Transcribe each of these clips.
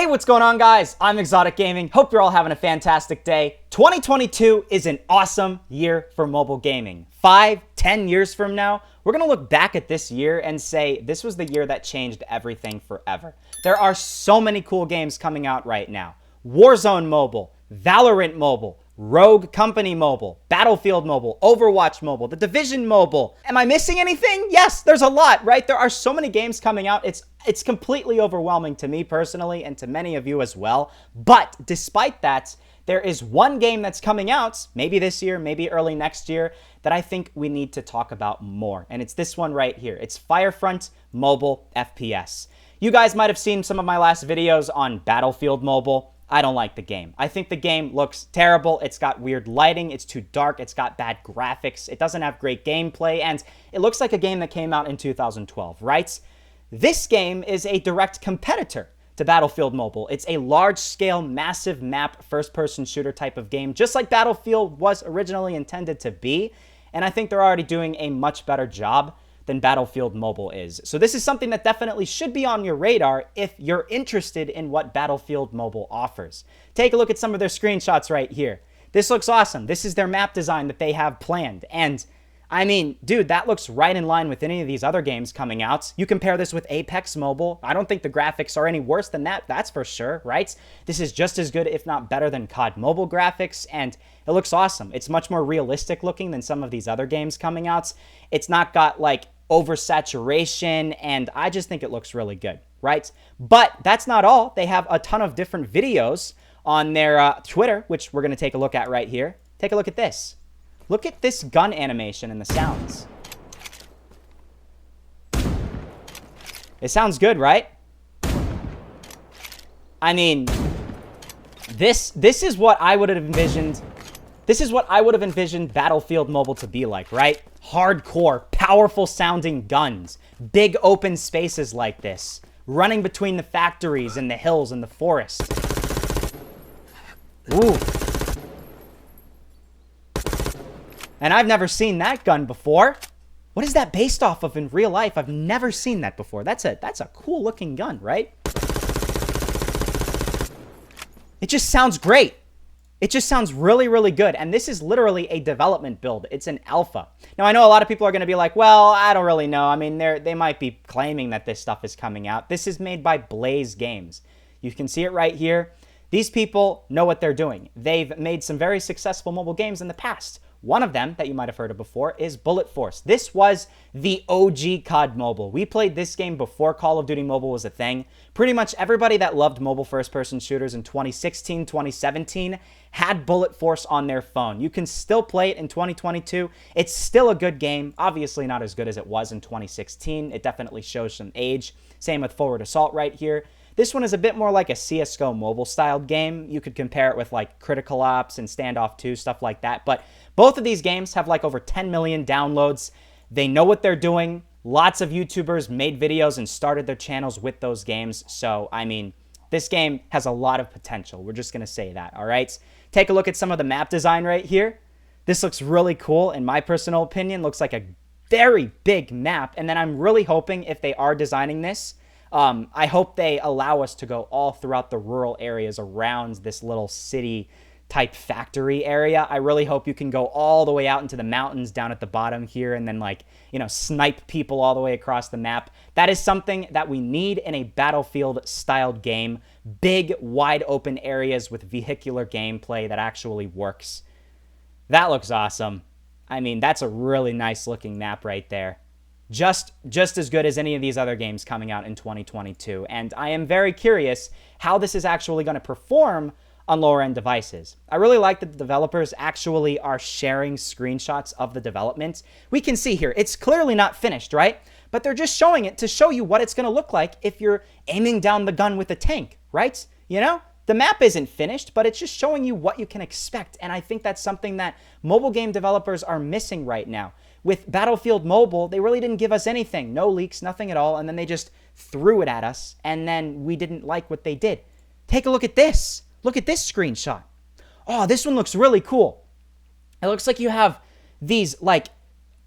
What's going on, guys? I'm Exotic Gaming. Hope you're all having a fantastic day. 2022 is an awesome year for mobile gaming. 5-10 years from now, we're going to look back at this year and say this was the year that changed everything forever. There are so many cool games coming out right now. Warzone Mobile, VALORANT Mobile, Rogue Company Mobile, Battlefield Mobile, Overwatch Mobile, The Division Mobile. Am I missing anything? Yes, there's a lot, right? There are so many games coming out. It's completely overwhelming to me personally and to many of you as well. But despite that, there is one game that's coming out, maybe this year, maybe early next year, that I think we need to talk about more. And it's this one right here. It's FireFront Mobile FPS. You guys might have seen some of my last videos on Battlefield Mobile. I don't like the game. I think the game looks terrible. It's got weird lighting. It's too dark. It's got bad graphics. It doesn't have great gameplay. And it looks like a game that came out in 2012, right? This game is a direct competitor to Battlefield Mobile. It's a large-scale, massive map, first-person shooter type of game, just like Battlefield was originally intended to be. And I think they're already doing a much better job than Battlefield Mobile is. So this is something that definitely should be on your radar if you're interested in what Battlefield Mobile offers. Take a look at some of their screenshots right here. This looks awesome. This is their map design that they have planned. And I mean, dude, that looks right in line with any of these other games coming out. You compare this with Apex Mobile. I don't think the graphics are any worse than that. That's for sure, right? This is just as good, if not better, than COD Mobile graphics, and it looks awesome. It's much more realistic looking than some of these other games coming out. It's not got, like, oversaturation, and I just think it looks really good, right? But that's not all. They have a ton of different videos on their Twitter, which we're going to take a look at right here. Take a look at this. Look at this gun animation and the sounds. It sounds good, right? I mean, this is what I would have envisioned. This is what I would have envisioned Battlefield Mobile to be like, right? Hardcore, powerful sounding guns, big open spaces like this, running between the factories and the hills and the forest. Ooh. And I've never seen that gun before. What is that based off of in real life? I've never seen that before. That's a cool looking gun, right? It just sounds great. It just sounds really, really good. And this is literally a development build. It's an alpha. Now, I know a lot of people are going to be like, well, I don't really know. I mean, they might be claiming that this stuff is coming out. This is made by Blaze Games. You can see it right here. These people know what they're doing. They've made some very successful mobile games in the past. One of them that you might have heard of before is Bullet Force. This was the OG COD Mobile. We played this game before Call of Duty Mobile was a thing. Pretty much everybody that loved mobile first-person shooters in 2016, 2017 had Bullet Force on their phone. You can still play it in 2022. It's still a good game. Obviously not as good as it was in 2016. It definitely shows some age. Same with Forward Assault right here. This one is a bit more like a CSGO mobile-styled game. You could compare it with like Critical Ops and Standoff 2, stuff like that. But both of these games have like over 10 million downloads. They know what they're doing. Lots of YouTubers made videos and started their channels with those games. So, I mean, this game has a lot of potential. We're just going to say that, all right? Take a look at some of the map design right here. This looks really cool. In my personal opinion, looks like a very big map. And then I'm really hoping if they are designing this, I hope they allow us to go all throughout the rural areas around this little city type factory area. I really hope you can go all the way out into the mountains down at the bottom here and then, like, you know, snipe people all the way across the map. That is something that we need in a Battlefield styled game. Big, wide open areas with vehicular gameplay that actually works. That looks awesome. I mean, that's a really nice looking map right there. Just as good as any of these other games coming out in 2022. And I am very curious how this is actually going to perform on lower-end devices. I really like that the developers actually are sharing screenshots of the development. We can see here, it's clearly not finished, right? But they're just showing it to show you what it's going to look like if you're aiming down the gun with a tank, right? You know? The map isn't finished, but it's just showing you what you can expect. And I think that's something that mobile game developers are missing right now. With Battlefield Mobile, they really didn't give us anything. No leaks, nothing at all. And then they just threw it at us. And then we didn't like what they did. Take a look at this. Look at this screenshot. Oh, this one looks really cool. It looks like you have these, like,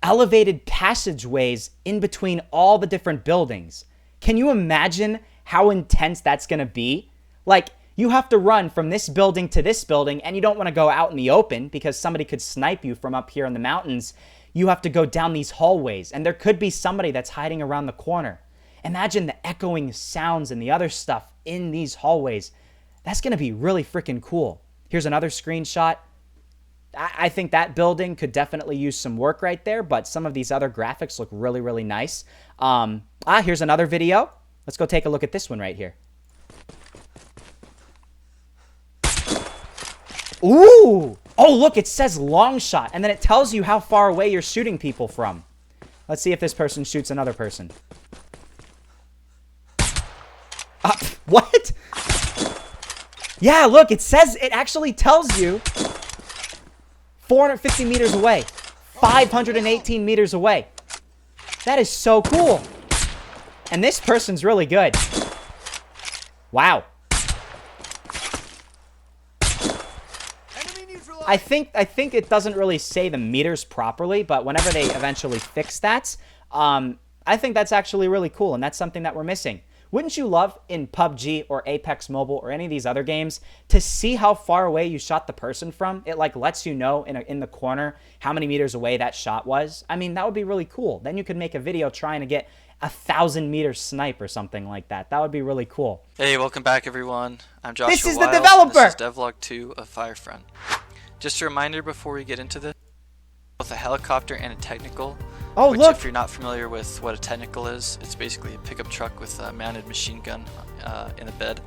elevated passageways in between all the different buildings. Can you imagine how intense that's going to be? Like, you have to run from this building to this building, and you don't want to go out in the open because somebody could snipe you from up here in the mountains. You have to go down these hallways, and there could be somebody that's hiding around the corner. Imagine the echoing sounds and the other stuff in these hallways. That's going to be really freaking cool. Here's another screenshot. I think that building could definitely use some work right there, but some of these other graphics look really, really nice. Here's another video. Let's go take a look at this one right here. Ooh! Oh, look, it says long shot, and then it tells you how far away you're shooting people from. Let's see if this person shoots another person. What? Yeah, look, it actually tells you 450 meters away, 518 meters away. That is so cool. And this person's really good. Wow. I think it doesn't really say the meters properly, but whenever they eventually fix that, I think that's actually really cool, and that's something that we're missing. Wouldn't you love in PUBG or Apex Mobile or any of these other games to see how far away you shot the person from? It like lets you know in the corner how many meters away that shot was. I mean, that would be really cool. Then you could make a video trying to get 1,000-meter snipe or something like that. That would be really cool. Hey, welcome back, everyone. I'm Joshua. This is the developer. This is Devlog 2 of FireFront. Just a reminder before we get into this, both a helicopter and a technical. Oh, which, look! If you're not familiar with what a technical is, it's basically a pickup truck with a mounted machine gun in the bed.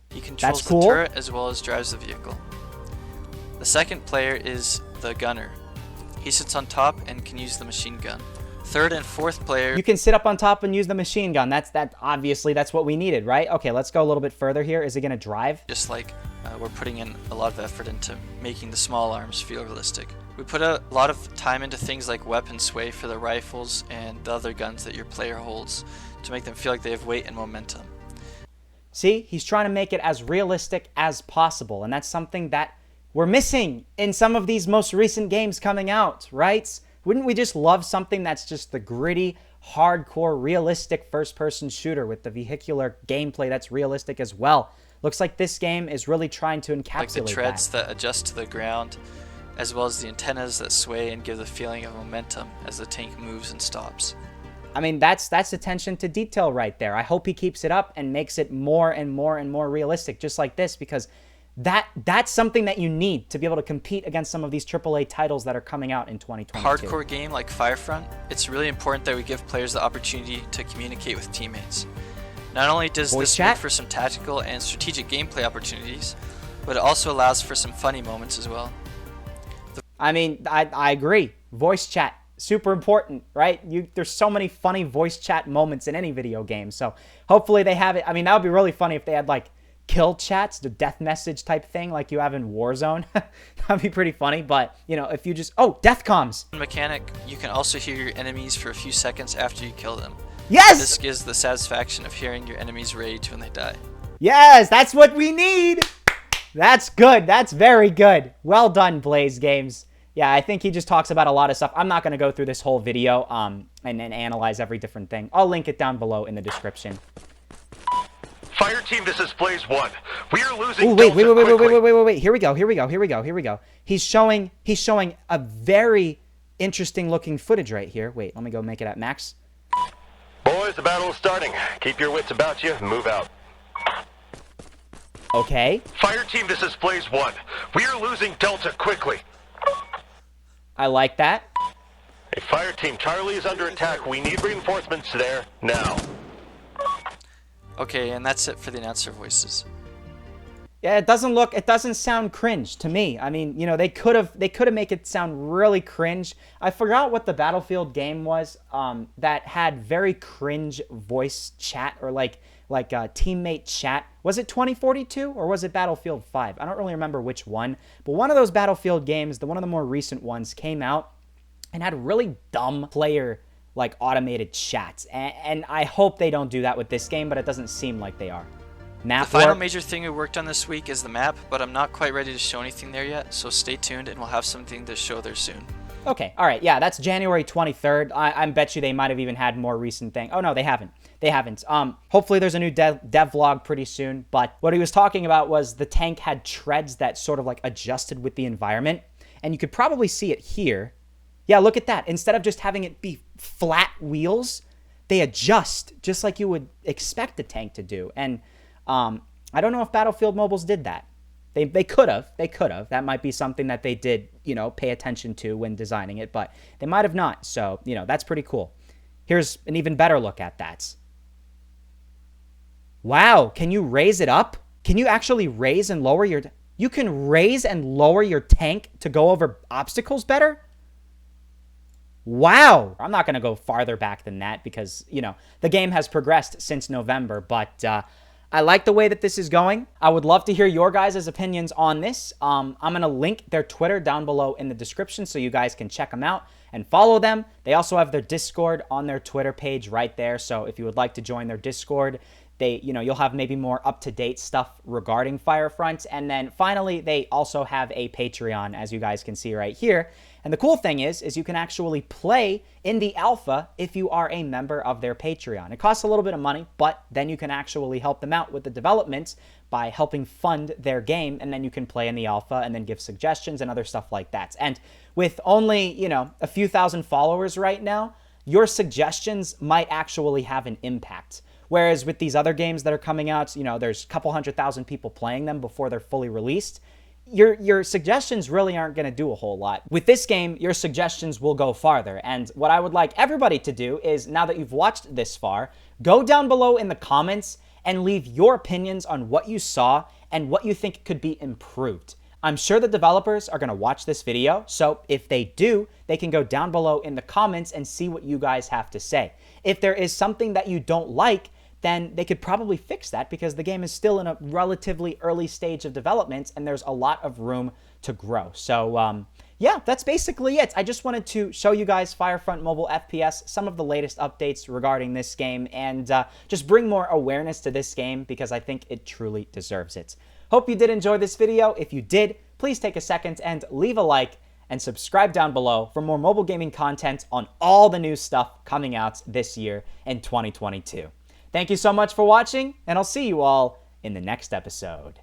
He controls the turret as well as drives the vehicle. The second player is the gunner. He sits on top and can use the machine gun. Third and fourth player... You can sit up on top and use the machine gun. Obviously, that's what we needed, right? Okay, let's go a little bit further here. Is it going to drive? Just like we're putting in a lot of effort into making the small arms feel realistic. We put a lot of time into things like weapon sway for the rifles and the other guns that your player holds to make them feel like they have weight and momentum. See, he's trying to make it as realistic as possible, and that's something that we're missing in some of these most recent games coming out, right? Wouldn't we just love something that's just the gritty, hardcore, realistic first-person shooter with the vehicular gameplay that's realistic as well? Looks like this game is really trying to encapsulate like the treads that adjust to the ground, as well as the antennas that sway and give the feeling of momentum as the tank moves and stops. I mean, that's attention to detail right there. I hope he keeps it up and makes it more and more and more realistic, just like this, because that's something that you need to be able to compete against some of these AAA titles that are coming out in 2022. Hardcore game like FireFront, it's really important that we give players the opportunity to communicate with teammates. Not only does this make for some tactical and strategic gameplay opportunities, but it also allows for some funny moments as well. I mean, I agree. Voice chat, super important, right? There's so many funny voice chat moments in any video game, so hopefully they have it. I mean, that would be really funny if they had like kill chats, the death message type thing like you have in Warzone. That'd be pretty funny, but you know, if you just... Oh, death comms! Mechanic, you can also hear your enemies for a few seconds after you kill them. Yes! This gives the satisfaction of hearing your enemies rage when they die. Yes, that's what we need! That's good. That's very good. Well done, Blaze Games. Yeah, I think he just talks about a lot of stuff. I'm not going to go through this whole video and analyze every different thing. I'll link it down below in the description. Fire team, this is Blaze 1. We are losing. Oh, wait. Here we go. He's showing a very interesting looking footage right here. Wait, let me go make it at max. Boys, the battle is starting. Keep your wits about you and move out. Okay. Fire team, this is Blaze 1. We are losing Delta quickly. I like that. Hey, fire team, Charlie is under attack. We need reinforcements there now. Okay, and that's it for the announcer voices. Yeah, it doesn't sound cringe to me. I mean, you know, they could have made it sound really cringe. I forgot what the Battlefield game was that had very cringe voice chat or like teammate chat. Was it 2042 or was it Battlefield 5? I don't really remember which one, but one of those Battlefield games, one of the more recent ones, came out and had really dumb player like automated chats, and I hope they don't do that with this game, but it doesn't seem like they are. Map the final major thing we worked on this week is the map, but I'm not quite ready to show anything there yet, so stay tuned and we'll have something to show there soon. Okay, all right, yeah, that's January 23rd. I bet you they might have even had more recent thing. Oh no, they haven't. they haven't. Hopefully there's a new dev vlog pretty soon, but what he was talking about was the tank had treads that sort of like adjusted with the environment, and you could probably see it here. Yeah, look at that. Instead of just having it be flat wheels, they adjust just like you would expect a tank to do. And I don't know if Battlefield Mobiles did that. They could have. They could have. That might be something that they did, you know, pay attention to when designing it, but they might have not. So, you know, that's pretty cool. Here's an even better look at that. Wow, can you raise it up? Can you actually raise and lower your... You can raise and lower your tank to go over obstacles better? Wow. I'm not going to go farther back than that because, you know, the game has progressed since November, but I like the way that this is going. I would love to hear your guys' opinions on this. I'm going to link their Twitter down below in the description so you guys can check them out and follow them. They also have their Discord on their Twitter page right there. So if you would like to join their Discord, you'll have maybe more up-to-date stuff regarding FireFront. And then finally, they also have a Patreon, as you guys can see right here. And the cool thing is you can actually play in the alpha if you are a member of their Patreon. It costs a little bit of money, but then you can actually help them out with the development by helping fund their game, and then you can play in the alpha and then give suggestions and other stuff like that. And with only, you know, a few thousand followers right now, your suggestions might actually have an impact. Whereas with these other games that are coming out, you know, there's a couple 100,000 people playing them before they're fully released. Your suggestions really aren't going to do a whole lot. With this game, your suggestions will go farther. And what I would like everybody to do is, now that you've watched this far, go down below in the comments and leave your opinions on what you saw and what you think could be improved. I'm sure the developers are going to watch this video, so if they do, they can go down below in the comments and see what you guys have to say. If there is something that you don't like, then they could probably fix that because the game is still in a relatively early stage of development and there's a lot of room to grow. So, yeah, that's basically it. I just wanted to show you guys FireFront Mobile FPS, some of the latest updates regarding this game, and just bring more awareness to this game because I think it truly deserves it. Hope you did enjoy this video. If you did, please take a second and leave a like and subscribe down below for more mobile gaming content on all the new stuff coming out this year in 2022. Thank you so much for watching, and I'll see you all in the next episode.